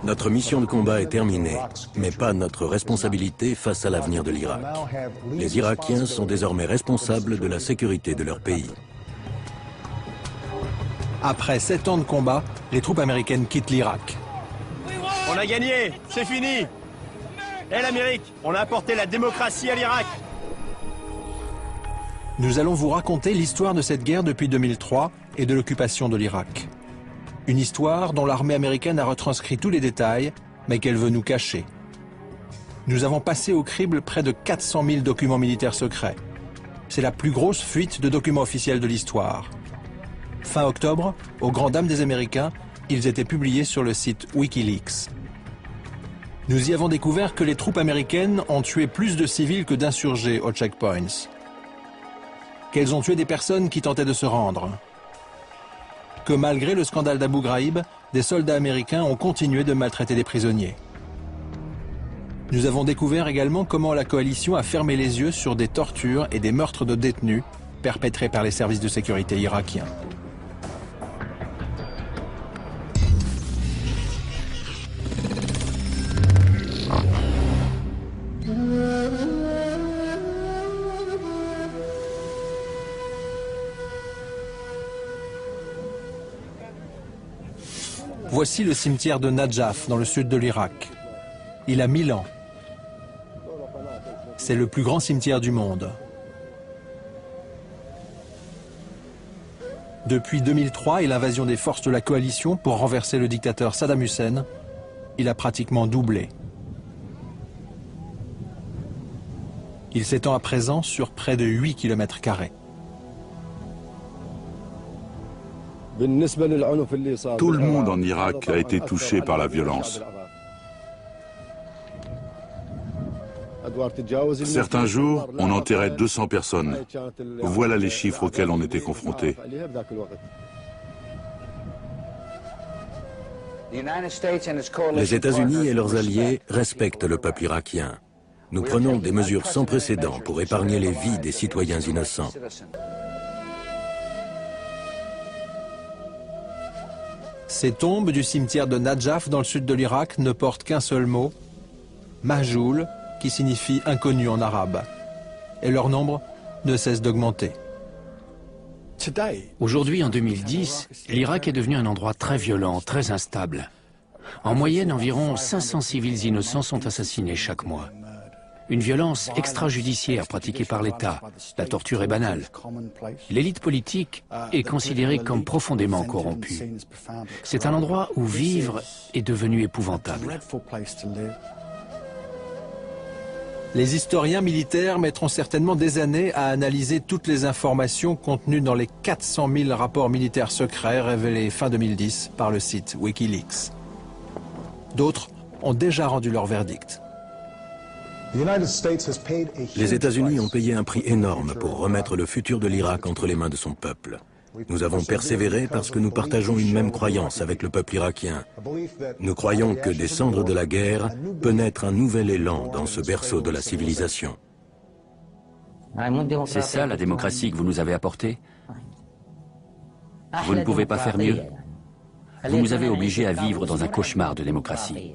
Notre mission de combat est terminée, mais pas notre responsabilité face à l'avenir de l'Irak. Les Irakiens sont désormais responsables de la sécurité de leur pays. Après 7 ans de combat, les troupes américaines quittent l'Irak. On a gagné, c'est fini. Et l'Amérique, on a apporté la démocratie à l'Irak. Nous allons vous raconter l'histoire de cette guerre depuis 2003 et de l'occupation de l'Irak. Une histoire dont l'armée américaine a retranscrit tous les détails, mais qu'elle veut nous cacher. Nous avons passé au crible près de 400 000 documents militaires secrets. C'est la plus grosse fuite de documents officiels de l'histoire. Fin octobre, aux grandes dames des Américains, ils étaient publiés sur le site Wikileaks. Nous y avons découvert que les troupes américaines ont tué plus de civils que d'insurgés aux checkpoints. Qu'elles ont tué des personnes qui tentaient de se rendre. Que malgré le scandale d'Abu Ghraib, des soldats américains ont continué de maltraiter des prisonniers. Nous avons découvert également comment la coalition a fermé les yeux sur des tortures et des meurtres de détenus perpétrés par les services de sécurité irakiens. Voici le cimetière de Najaf, dans le sud de l'Irak. Il a 1000 ans. C'est le plus grand cimetière du monde. Depuis 2003 et l'invasion des forces de la coalition pour renverser le dictateur Saddam Hussein, il a pratiquement doublé. Il s'étend à présent sur près de 8 km². Tout le monde en Irak a été touché par la violence. Certains jours, on enterrait 200 personnes. Voilà les chiffres auxquels on était confrontés. Les États-Unis et leurs alliés respectent le peuple irakien. Nous prenons des mesures sans précédent pour épargner les vies des citoyens innocents. Ces tombes du cimetière de Najaf dans le sud de l'Irak ne portent qu'un seul mot, Mahjoul, qui signifie inconnu en arabe. Et leur nombre ne cesse d'augmenter. Aujourd'hui, en 2010, l'Irak est devenu un endroit très violent, très instable. En moyenne, environ 500 civils innocents sont assassinés chaque mois. Une violence extrajudiciaire pratiquée par l'État. La torture est banale. L'élite politique est considérée comme profondément corrompue. C'est un endroit où vivre est devenu épouvantable. Les historiens militaires mettront certainement des années à analyser toutes les informations contenues dans les 400 000 rapports militaires secrets révélés fin 2010 par le site Wikileaks. D'autres ont déjà rendu leur verdict. Les États-Unis ont payé un prix énorme pour remettre le futur de l'Irak entre les mains de son peuple. Nous avons persévéré parce que nous partageons une même croyance avec le peuple irakien. Nous croyons que des cendres de la guerre peut naître un nouvel élan dans ce berceau de la civilisation. C'est ça la démocratie que vous nous avez apportée? Vous ne pouvez pas faire mieux? Vous nous avez obligés à vivre dans un cauchemar de démocratie.